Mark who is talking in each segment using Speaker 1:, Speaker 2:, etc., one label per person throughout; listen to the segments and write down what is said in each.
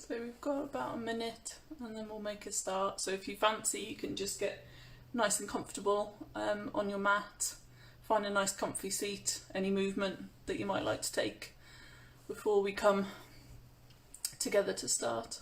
Speaker 1: So we've got about a minute and then we'll make a start. So if you fancy, you can just get nice and comfortable on your mat. Find a nice comfy seat, any movement that you might like to take before we come together to start.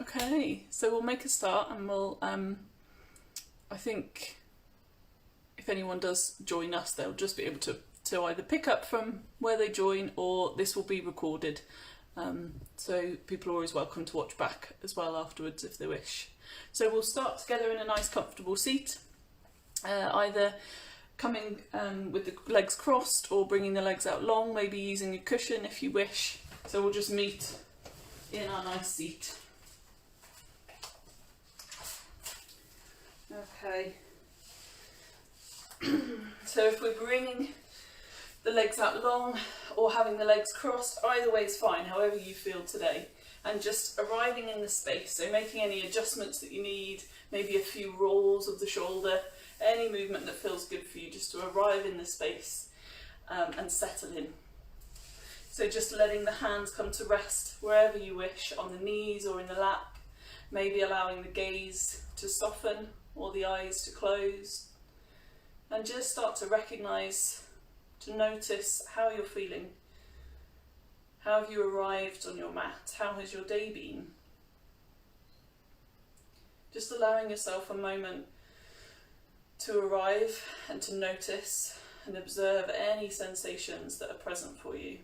Speaker 1: Okay, so we'll make a start and we'll, I think if anyone does join us, they'll just be able to either pick up from where they join or this will be recorded. So people are always welcome to watch back as well afterwards if they wish. So we'll start together in a nice comfortable seat, either coming with the legs crossed or bringing the legs out long, maybe using a cushion if you wish. So we'll just meet in our nice seat. Okay, so if we're bringing the legs out long or having the legs crossed, either way is fine, however you feel today. And just arriving in the space, so making any adjustments that you need, maybe a few rolls of the shoulder, any movement that feels good for you, just to arrive in the space and settle in. So just letting the hands come to rest wherever you wish, on the knees or in the lap, maybe allowing the gaze to soften or the eyes to close, and just start to recognise, to notice how you're feeling. How have you arrived on your mat? How has your day been? Just allowing yourself a moment to arrive and to notice and observe any sensations that are present for you.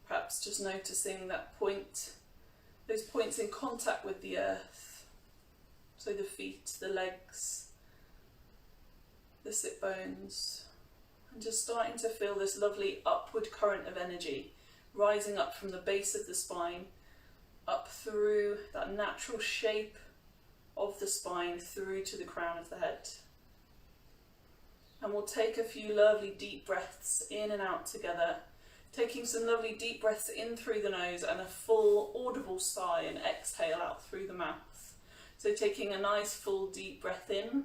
Speaker 1: Perhaps just noticing that point, those points in contact with the earth. So the feet, the legs, the sit bones. And just starting to feel this lovely upward current of energy rising up from the base of the spine, up through that natural shape of the spine, through to the crown of the head. And we'll take a few lovely deep breaths in and out together, taking some lovely deep breaths in through the nose and a full audible sigh and exhale out through the mouth. So taking a nice full deep breath in,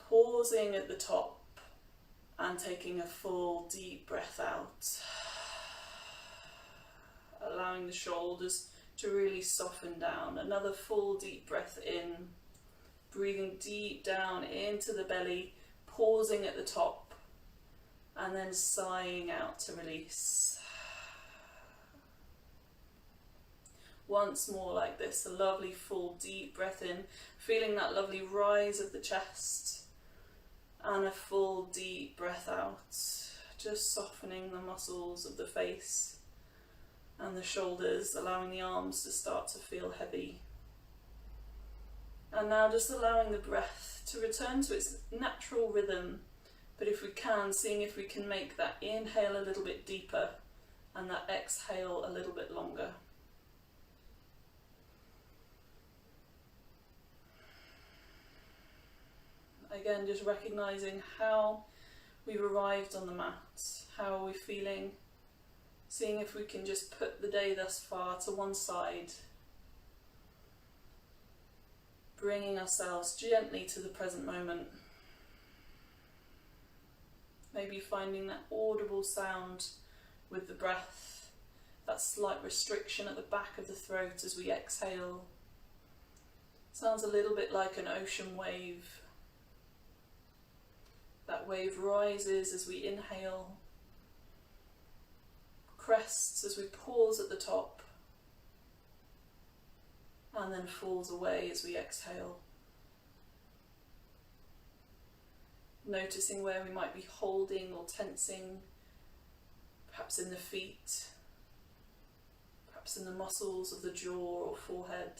Speaker 1: pausing at the top and taking a full deep breath out. Allowing the shoulders to really soften down. Another full deep breath in, breathing deep down into the belly, pausing at the top and then sighing out to release. Once more like this, a lovely full deep breath in, feeling that lovely rise of the chest, and a full deep breath out, just softening the muscles of the face and the shoulders, allowing the arms to start to feel heavy. And now just allowing the breath to return to its natural rhythm, but if we can, seeing if we can make that inhale a little bit deeper and that exhale a little bit longer. Again, just recognising how we've arrived on the mat, how are we feeling, seeing if we can just put the day thus far to one side, bringing ourselves gently to the present moment. Maybe finding that audible sound with the breath, that slight restriction at the back of the throat as we exhale. Sounds a little bit like an ocean wave. That wave rises as we inhale, crests as we pause at the top, and then falls away as we exhale. Noticing where we might be holding or tensing, perhaps in the feet, perhaps in the muscles of the jaw or forehead.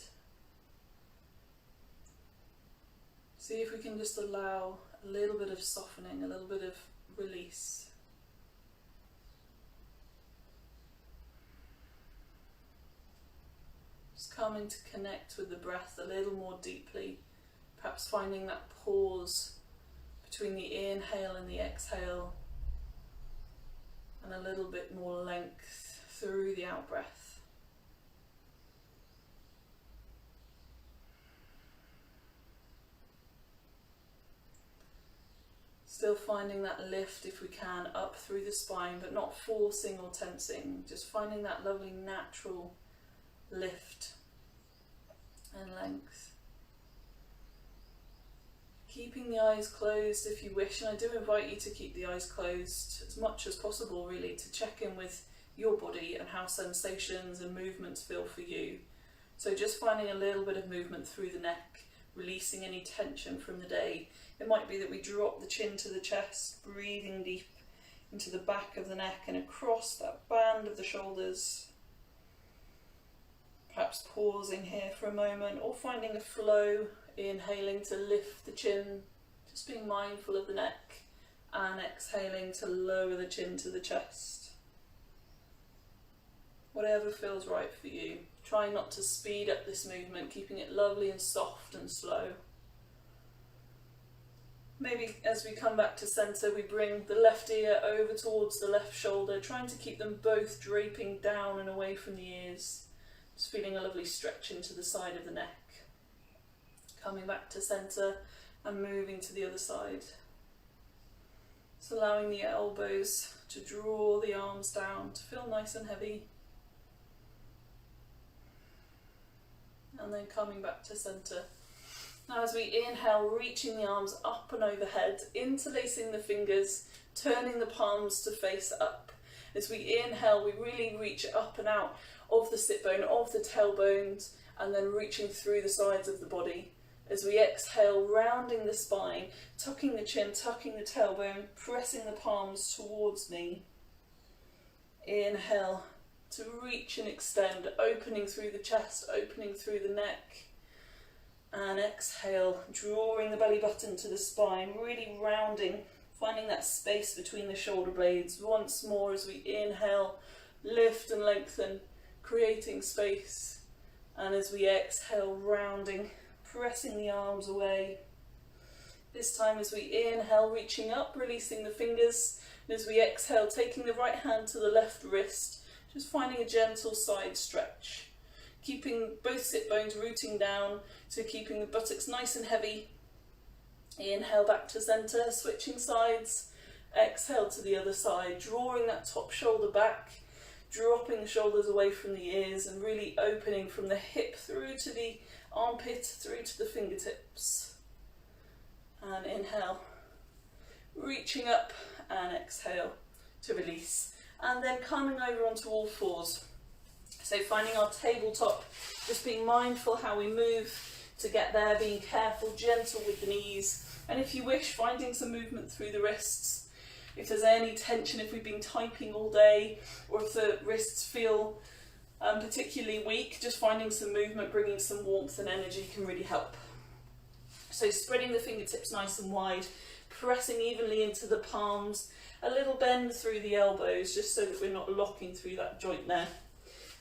Speaker 1: See if we can just allow a little bit of softening, a little bit of release. Just coming to connect with the breath a little more deeply, perhaps finding that pause between the inhale and the exhale, and a little bit more length through the out breath. Still finding that lift, if we can, up through the spine, but not forcing or tensing, just finding that lovely natural lift and length. Keeping the eyes closed if you wish, and I do invite you to keep the eyes closed as much as possible, really, to check in with your body and how sensations and movements feel for you. So just finding a little bit of movement through the neck, releasing any tension from the day. It might be that we drop the chin to the chest, breathing deep into the back of the neck and across that band of the shoulders. Perhaps pausing here for a moment, or finding a flow, inhaling to lift the chin, just being mindful of the neck, and exhaling to lower the chin to the chest. Whatever feels right for you. Try not to speed up this movement, keeping it lovely and soft and slow. Maybe as we come back to centre, we bring the left ear over towards the left shoulder, trying to keep them both draping down and away from the ears. Just feeling a lovely stretch into the side of the neck. Coming back to centre and moving to the other side. Just allowing the elbows to draw the arms down, to feel nice and heavy. And then coming back to centre. Now as we inhale, reaching the arms up and overhead, interlacing the fingers, turning the palms to face up. As we inhale, we really reach up and out of the sit bone, of the tailbones, and then reaching through the sides of the body. As we exhale, rounding the spine, tucking the chin, tucking the tailbone, pressing the palms towards me. Inhale to reach and extend, opening through the chest, opening through the neck. And exhale, drawing the belly button to the spine, really rounding, finding that space between the shoulder blades. Once more as we inhale, lift and lengthen, creating space. And as we exhale, rounding, pressing the arms away. This time as we inhale, reaching up, releasing the fingers. And as we exhale, taking the right hand to the left wrist, just finding a gentle side stretch. Keeping both sit bones rooting down, so keeping the buttocks nice and heavy. Inhale back to centre, switching sides. Exhale to the other side, drawing that top shoulder back, dropping the shoulders away from the ears and really opening from the hip through to the armpit, through to the fingertips. And inhale, reaching up, and exhale to release. And then coming over onto all fours. So finding our tabletop, just being mindful how we move to get there, being careful, gentle with the knees. And if you wish, finding some movement through the wrists. If there's any tension, if we've been typing all day, or if the wrists feel particularly weak, just finding some movement, bringing some warmth and energy can really help. So spreading the fingertips nice and wide, pressing evenly into the palms, a little bend through the elbows, just so that we're not locking through that joint there.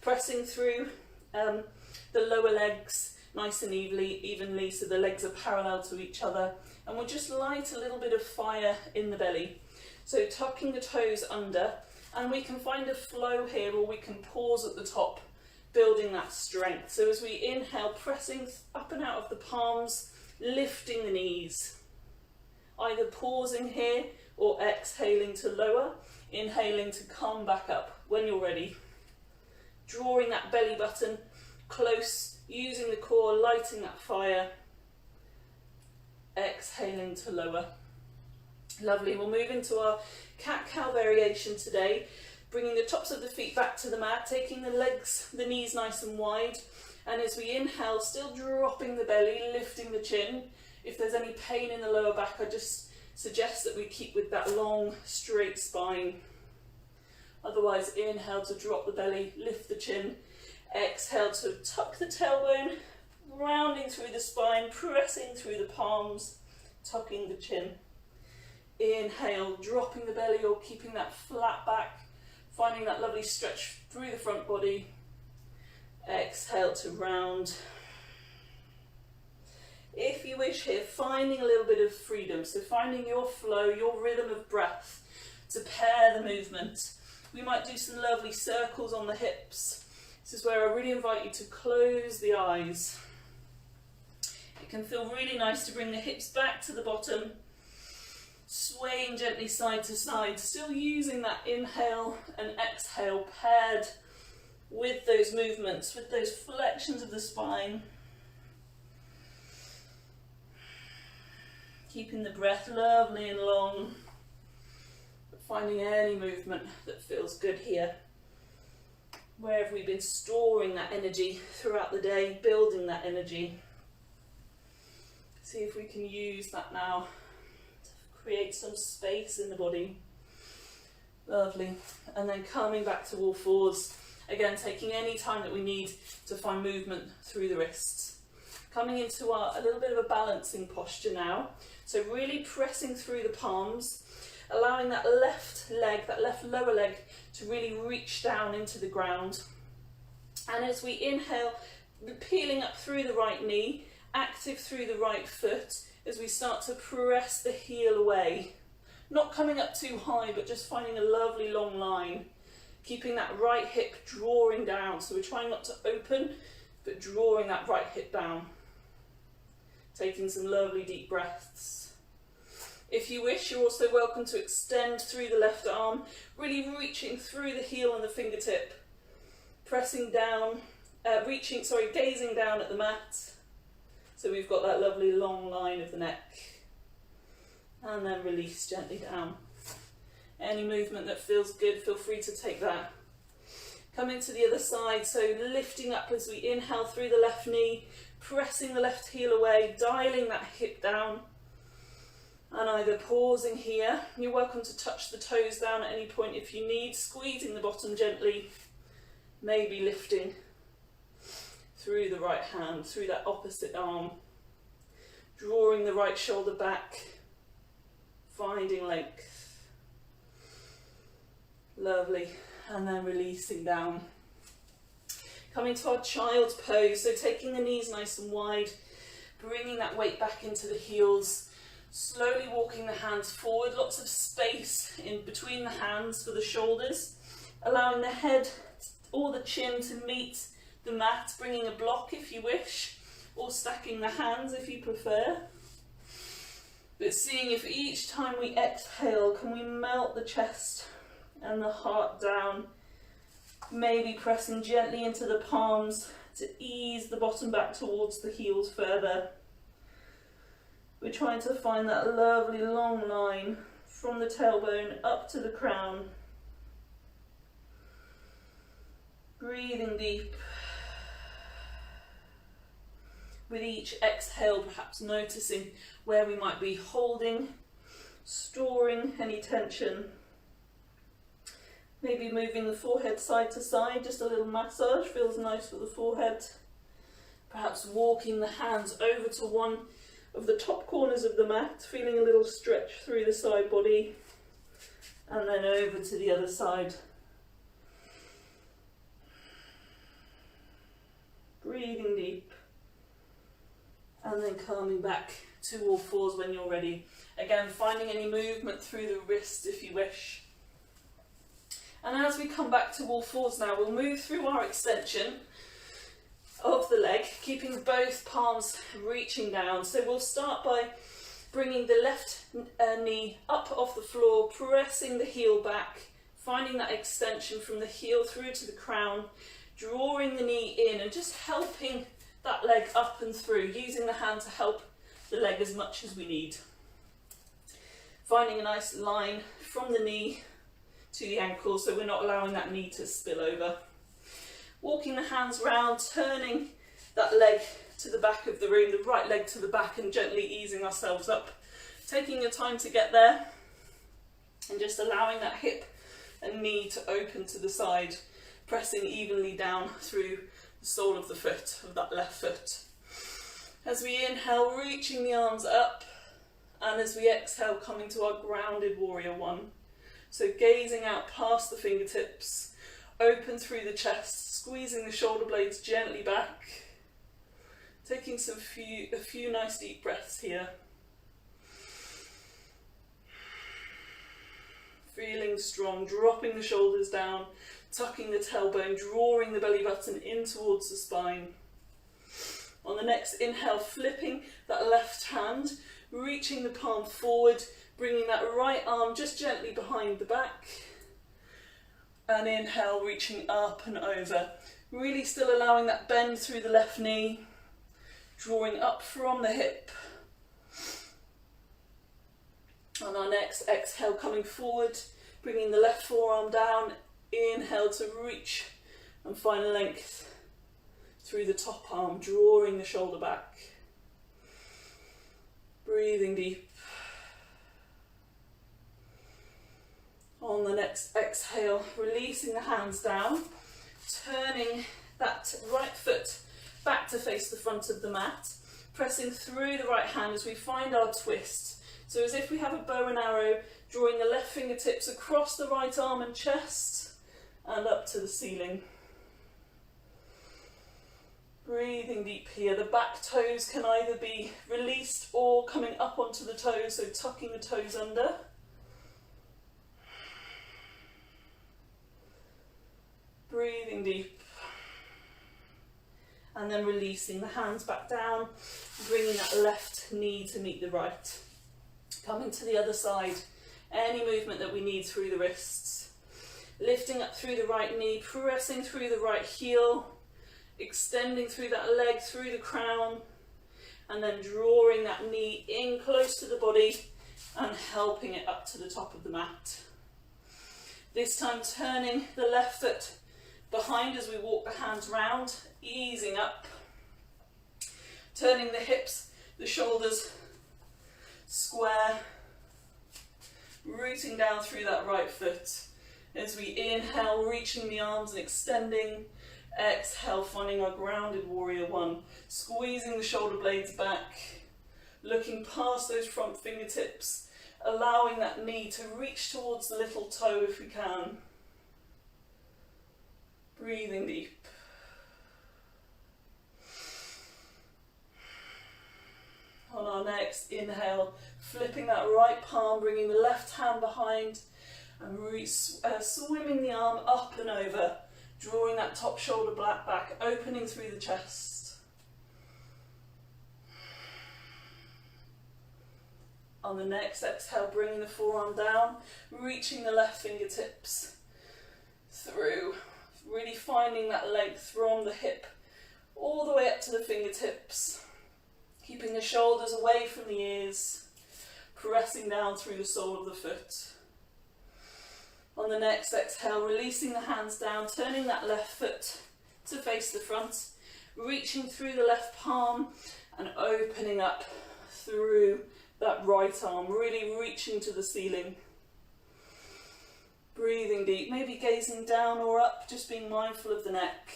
Speaker 1: Pressing through the lower legs nice and evenly, so the legs are parallel to each other. And we'll just light a little bit of fire in the belly. So tucking the toes under, and we can find a flow here, or we can pause at the top, building that strength. So as we inhale, pressing up and out of the palms, lifting the knees. Either pausing here or exhaling to lower, inhaling to come back up when you're ready. Drawing that belly button close, using the core, lighting that fire. Exhaling to lower. Lovely. We'll move into our cat-cow variation today, bringing the tops of the feet back to the mat, taking the legs, the knees nice and wide. And as we inhale, still dropping the belly, lifting the chin. If there's any pain in the lower back, I just suggest that we keep with that long, straight spine. Otherwise, inhale to drop the belly, lift the chin. Exhale to tuck the tailbone, rounding through the spine, pressing through the palms, tucking the chin. Inhale, dropping the belly or keeping that flat back, finding that lovely stretch through the front body. Exhale to round. If you wish here, finding a little bit of freedom, so finding your flow, your rhythm of breath to pair the movement. We might do some lovely circles on the hips. This is where I really invite you to close the eyes. It can feel really nice to bring the hips back to the bottom, swaying gently side to side, still using that inhale and exhale paired with those movements, with those flexions of the spine. Keeping the breath lovely and long, but finding any movement that feels good here. Where have we been storing that energy throughout the day, building that energy? See if we can use that now to create some space in the body. Lovely. And then coming back to all fours. Again, taking any time that we need to find movement through the wrists. Coming into a little bit of a balancing posture now. So really pressing through the palms, allowing that left leg, that left lower leg, to really reach down into the ground. And as we inhale, peeling up through the right knee, active through the right foot, as we start to press the heel away. Not coming up too high, but just finding a lovely long line. Keeping that right hip drawing down. So we're trying not to open, but drawing that right hip down. Taking some lovely deep breaths. If you wish, you're also welcome to extend through the left arm, really reaching through the heel and the fingertip, pressing down, gazing down at the mat. So we've got that lovely long line of the neck. And then release gently down. Any movement that feels good, feel free to take that. Coming to the other side, so lifting up as we inhale through the left knee, pressing the left heel away, dialing that hip down, and either pausing here. You're welcome to touch the toes down at any point if you need, squeezing the bottom gently, maybe lifting through the right hand, through that opposite arm, drawing the right shoulder back, finding length. Lovely. And then releasing down. Coming to our child's pose, so taking the knees nice and wide, bringing that weight back into the heels, slowly walking the hands forward, lots of space in between the hands for the shoulders, allowing the head or the chin to meet the mat, bringing a block if you wish, or stacking the hands if you prefer. But seeing if each time we exhale, can we melt the chest and the heart down, maybe pressing gently into the palms to ease the bottom back towards the heels further. We're trying to find that lovely long line from the tailbone up to the crown. Breathing deep. With each exhale, perhaps noticing where we might be holding, storing any tension. Maybe moving the forehead side to side, just a little massage, feels nice for the forehead. Perhaps walking the hands over to one of the top corners of the mat, feeling a little stretch through the side body, and then over to the other side. Breathing deep, and then calming back to all fours when you're ready. Again, finding any movement through the wrist if you wish. And as we come back to all fours now, we'll move through our extension of the leg, keeping both palms reaching down. So we'll start by bringing the left knee up off the floor, pressing the heel back, finding that extension from the heel through to the crown, drawing the knee in and just helping that leg up and through, using the hand to help the leg as much as we need. Finding a nice line from the knee to the ankle, so we're not allowing that knee to spill over. Walking the hands round, turning that leg to the back of the room, the right leg to the back, and gently easing ourselves up. Taking your time to get there, and just allowing that hip and knee to open to the side, pressing evenly down through the sole of the foot, of that left foot. As we inhale, reaching the arms up, and as we exhale, coming to our grounded warrior one. So gazing out past the fingertips, open through the chest, Squeezing the shoulder blades gently back. Taking a few nice deep breaths here. Feeling strong, dropping the shoulders down, tucking the tailbone, drawing the belly button in towards the spine. On the next inhale, flipping that left hand, reaching the palm forward, bringing that right arm just gently behind the back. And inhale, reaching up and over. Really still allowing that bend through the left knee, drawing up from the hip. On our next exhale, coming forward, bringing the left forearm down, inhale to reach and find length through the top arm, drawing the shoulder back. Breathing deep. On the next exhale, releasing the hands down, turning that right foot back to face the front of the mat, pressing through the right hand as we find our twist. So as if we have a bow and arrow, drawing the left fingertips across the right arm and chest and up to the ceiling. Breathing deep here. The back toes can either be released or coming up onto the toes, so tucking the toes under. Breathing deep. And then releasing the hands back down, bringing that left knee to meet the right. Coming to the other side, any movement that we need through the wrists. Lifting up through the right knee, pressing through the right heel, extending through that leg, through the crown, and then drawing that knee in close to the body and helping it up to the top of the mat. This time turning the left foot behind as we walk the hands round, easing up. Turning the hips, the shoulders square, rooting down through that right foot. As we inhale, reaching the arms and extending. Exhale, finding our grounded warrior one. Squeezing the shoulder blades back, looking past those front fingertips, allowing that knee to reach towards the little toe if we can. Breathing deep. On our next inhale, flipping that right palm, bringing the left hand behind and swimming the arm up and over, drawing that top shoulder back, opening through the chest. On the next exhale, bringing the forearm down, reaching the left fingertips through, really finding that length from the hip all the way up to the fingertips. Keeping the shoulders away from the ears, pressing down through the sole of the foot. On the next exhale, releasing the hands down, turning that left foot to face the front, reaching through the left palm and opening up through that right arm, really reaching to the ceiling. Breathing deep, maybe gazing down or up, just being mindful of the neck.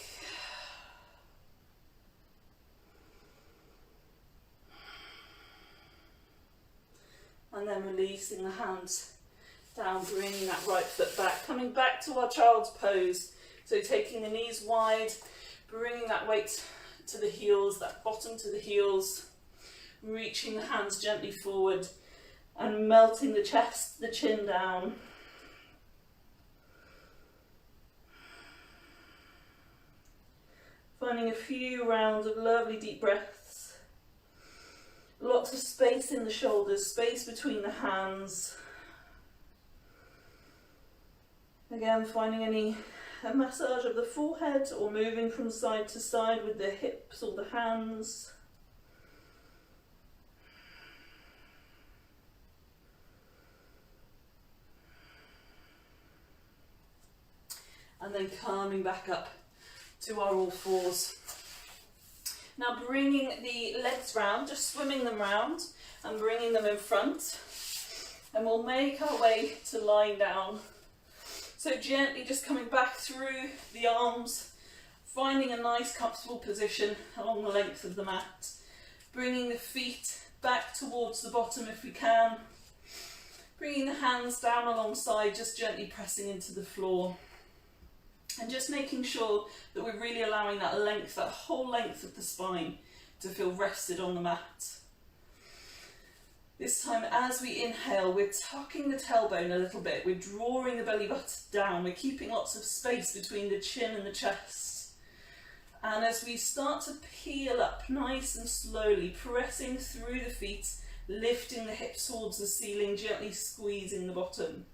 Speaker 1: And then releasing the hands down, bringing that right foot back, coming back to our child's pose. So taking the knees wide, bringing that weight to the heels, that bottom to the heels, reaching the hands gently forward and melting the chest, the chin down. Finding a few rounds of lovely deep breaths. Lots of space in the shoulders, space between the hands. Again, finding a massage of the forehead or moving from side to side with the hips or the hands. And then coming back up to our all fours. Now bringing the legs round, just swimming them round and bringing them in front. And we'll make our way to lying down. So gently just coming back through the arms, finding a nice comfortable position along the length of the mat. Bringing the feet back towards the bottom if we can. Bringing the hands down alongside, just gently pressing into the floor. And just making sure that we're really allowing that length, that whole length of the spine to feel rested on the mat. This time, as we inhale, we're tucking the tailbone a little bit, we're drawing the belly button down, we're keeping lots of space between the chin and the chest. And as we start to peel up nice and slowly, pressing through the feet, lifting the hips towards the ceiling, gently squeezing the bottom.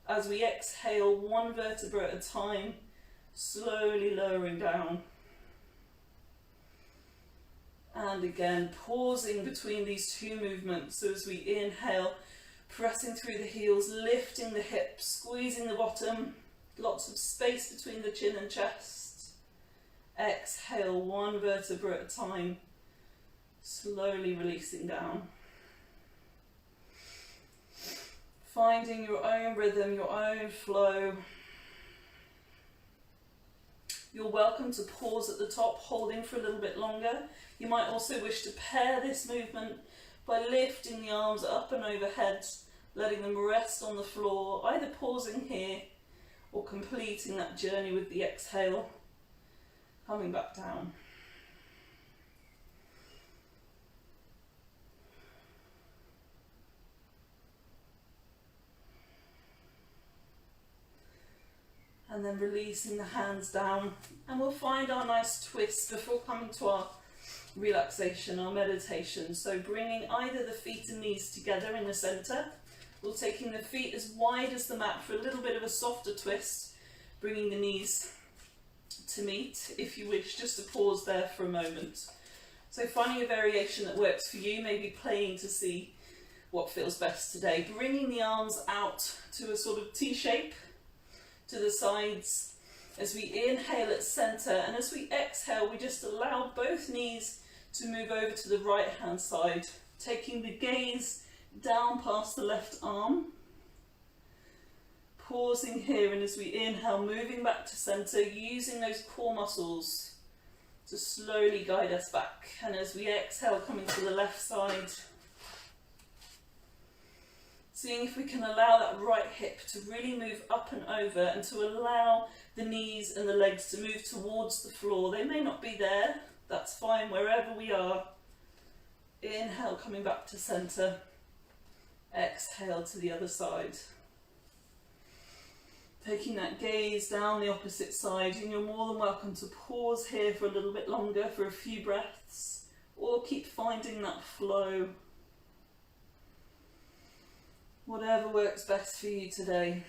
Speaker 1: As we exhale, one vertebra at a time, slowly lowering down. And again, pausing between these two movements. So as we inhale, pressing through the heels, lifting the hips, squeezing the bottom, lots of space between the chin and chest. Exhale, one vertebra at a time, slowly releasing down. Finding your own rhythm, your own flow. You're welcome to pause at the top, holding for a little bit longer. You might also wish to pair this movement by lifting the arms up and overhead, letting them rest on the floor, either pausing here or completing that journey with the exhale, coming back down. And then releasing the hands down, and we'll find our nice twist before coming to our relaxation, our meditation. So bringing either the feet and knees together in the centre, or taking the feet as wide as the mat for a little bit of a softer twist, bringing the knees to meet. If you wish, just to pause there for a moment. So finding a variation that works for you, maybe playing to see what feels best today. Bringing the arms out to a sort of T shape, to the sides as we inhale at centre, and as we exhale we just allow both knees to move over to the right hand side, taking the gaze down past the left arm, pausing here, and as we inhale moving back to centre, using those core muscles to slowly guide us back, and as we exhale coming to the left side, seeing if we can allow that right hip to really move up and over, and to allow the knees and the legs to move towards the floor. They may not be there, that's fine, wherever we are. Inhale, coming back to centre. Exhale to the other side. Taking that gaze down the opposite side, and you're more than welcome to pause here for a little bit longer, for a few breaths, or keep finding that flow. Whatever works best for you today.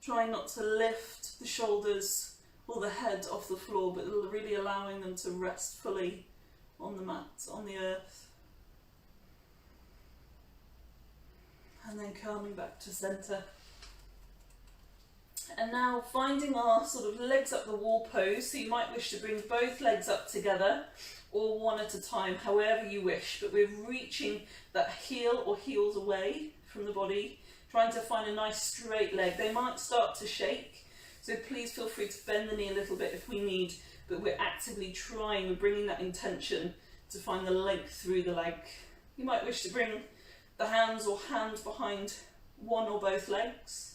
Speaker 1: Try not to lift the shoulders or the head off the floor, but really allowing them to rest fully on the mat, on the earth. And then coming back to centre. And now finding our sort of legs up the wall pose, so you might wish to bring both legs up together or one at a time, however you wish, but we're reaching that heel or heels away from the body, trying to find a nice straight leg. They might start to shake, so please feel free to bend the knee a little bit if we need, but we're actively trying, we're bringing that intention to find the length through the leg. You might wish to bring the hands or hand behind one or both legs.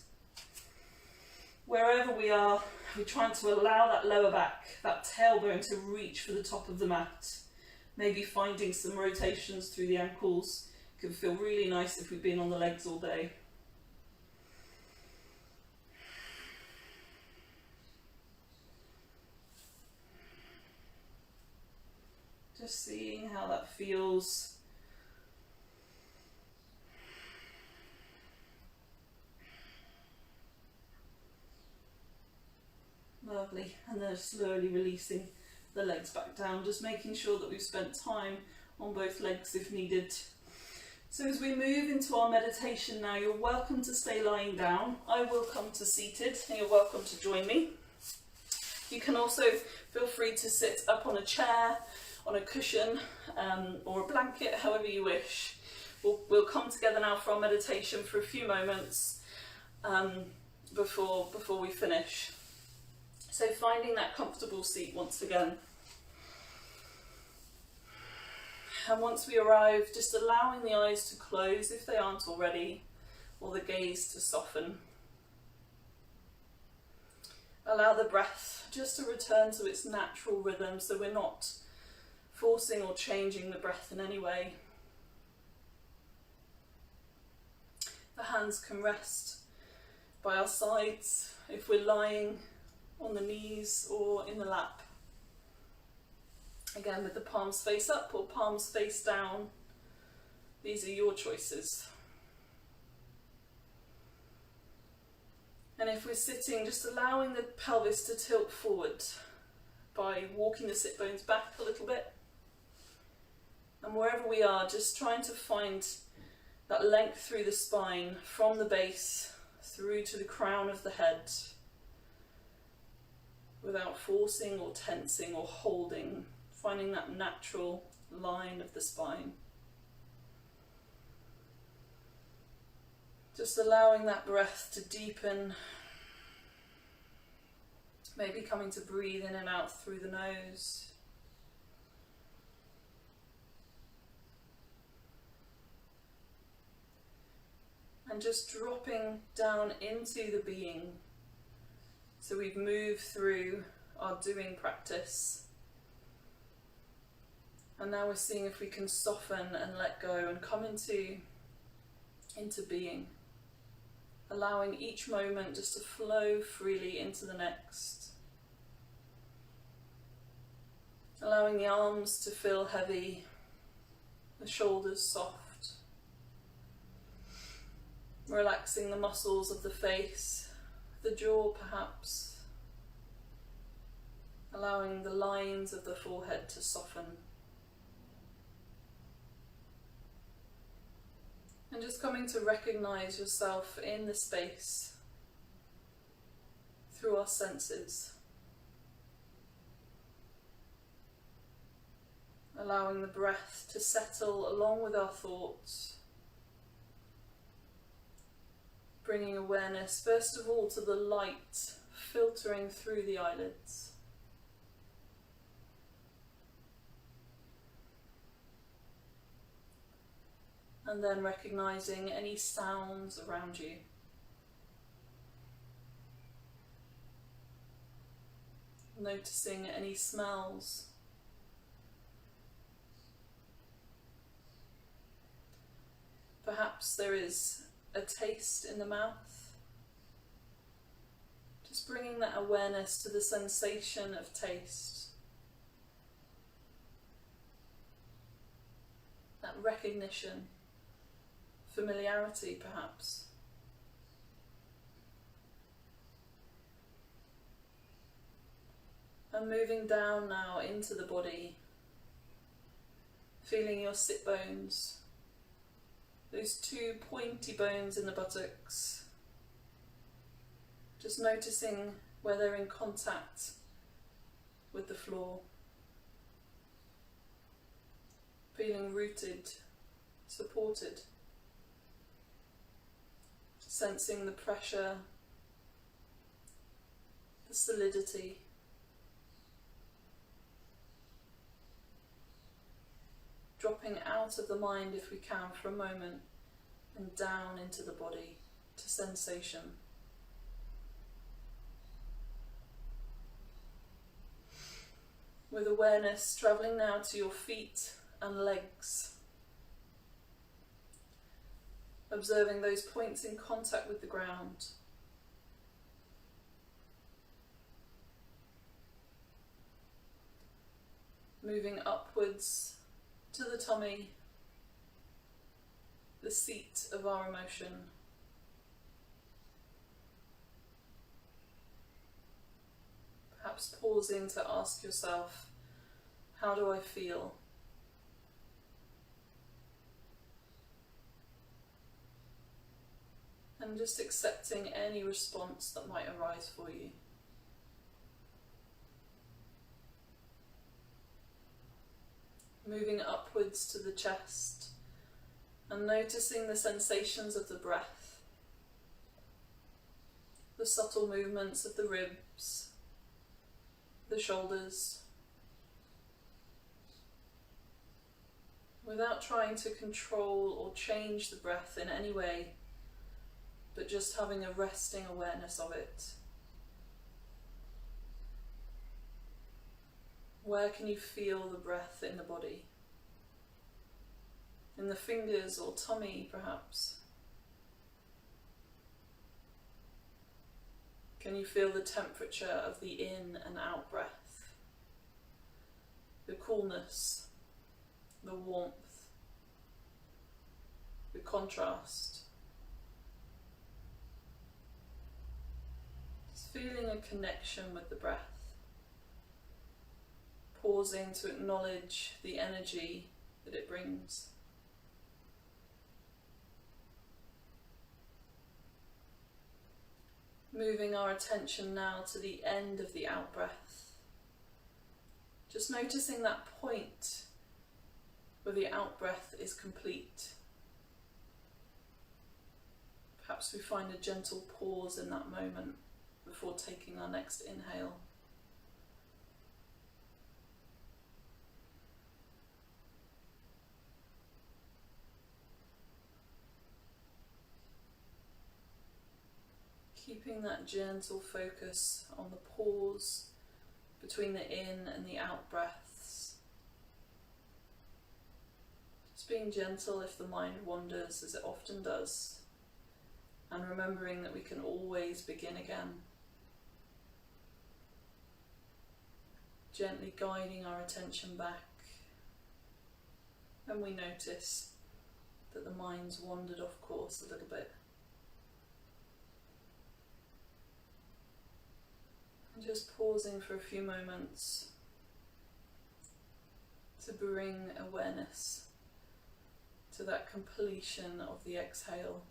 Speaker 1: Wherever we are, we're trying to allow that lower back, that tailbone to reach for the top of the mat. Maybe finding some rotations through the ankles. Can feel really nice if we've been on the legs all day. Just seeing how that feels. Lovely, and then slowly releasing the legs back down, just making sure that we've spent time on both legs if needed. So as we move into our meditation now, you're welcome to stay lying down. I will come to seated, and you're welcome to join me. You can also feel free to sit up on a chair, on a cushion, or a blanket, however you wish. We'll come together now for our meditation for a few moments before we finish. So finding that comfortable seat once again. And once we arrive, just allowing the eyes to close if they aren't already, or the gaze to soften. Allow the breath just to return to its natural rhythm, so we're not forcing or changing the breath in any way. The hands can rest by our sides if we're lying on the knees or in the lap. Again, with the palms face up or palms face down, these are your choices. And if we're sitting, just allowing the pelvis to tilt forward by walking the sit bones back a little bit. And wherever we are, just trying to find that length through the spine, from the base through to the crown of the head, without forcing or tensing or holding, finding that natural line of the spine. Just allowing that breath to deepen, maybe coming to breathe in and out through the nose. And just dropping down into the being. So we've moved through our doing practice. And now we're seeing if we can soften and let go and come into being. Allowing each moment just to flow freely into the next. Allowing the arms to feel heavy, the shoulders soft. Relaxing the muscles of the face, the jaw perhaps. Allowing the lines of the forehead to soften. And just coming to recognize yourself in the space through our senses. Allowing the breath to settle along with our thoughts. Bringing awareness first of all to the light filtering through the eyelids. And then recognizing any sounds around you. Noticing any smells. Perhaps there is a taste in the mouth. Just bringing that awareness to the sensation of taste. That recognition. Familiarity, perhaps. And moving down now into the body, feeling your sit bones, those two pointy bones in the buttocks. Just noticing where they're in contact with the floor. Feeling rooted, supported. Sensing the pressure, the solidity. Dropping out of the mind if we can for a moment and down into the body to sensation. With awareness travelling now to your feet and legs. Observing those points in contact with the ground. Moving upwards to the tummy, the seat of our emotion. Perhaps pausing to ask yourself, how do I feel? And just accepting any response that might arise for you. Moving upwards to the chest and noticing the sensations of the breath, the subtle movements of the ribs, the shoulders. without trying to control or change the breath in any way, but just having a resting awareness of it. Where can you feel the breath in the body? In the fingers or tummy, perhaps? Can you feel the temperature of the in and out breath? The coolness, the warmth, the contrast. Just feeling a connection with the breath. Pausing to acknowledge the energy that it brings. Moving our attention now to the end of the out breath. Just noticing that point where the out breath is complete. Perhaps we find a gentle pause in that moment before taking our next inhale. Keeping that gentle focus on the pause between the in and the out breaths. Just being gentle if the mind wanders, as it often does, and remembering that we can always begin again. Gently guiding our attention back when we notice that the mind's wandered off course a little bit. Just pausing for a few moments to bring awareness to that completion of the exhale.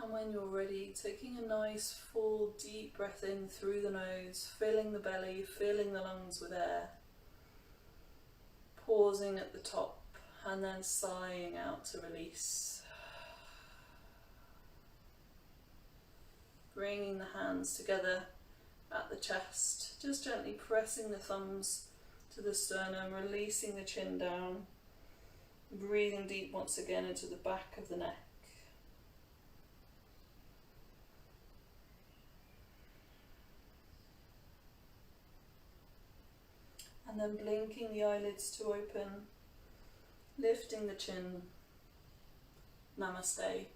Speaker 1: And when you're ready, taking a nice full deep breath in through the nose, filling the belly, filling the lungs with air. Pausing at the top and then sighing out to release. Bringing the hands together at the chest, just gently pressing the thumbs to the sternum, releasing the chin down. Breathing deep once again into the back of the neck. And then blinking the eyelids to open, lifting the chin. Namaste.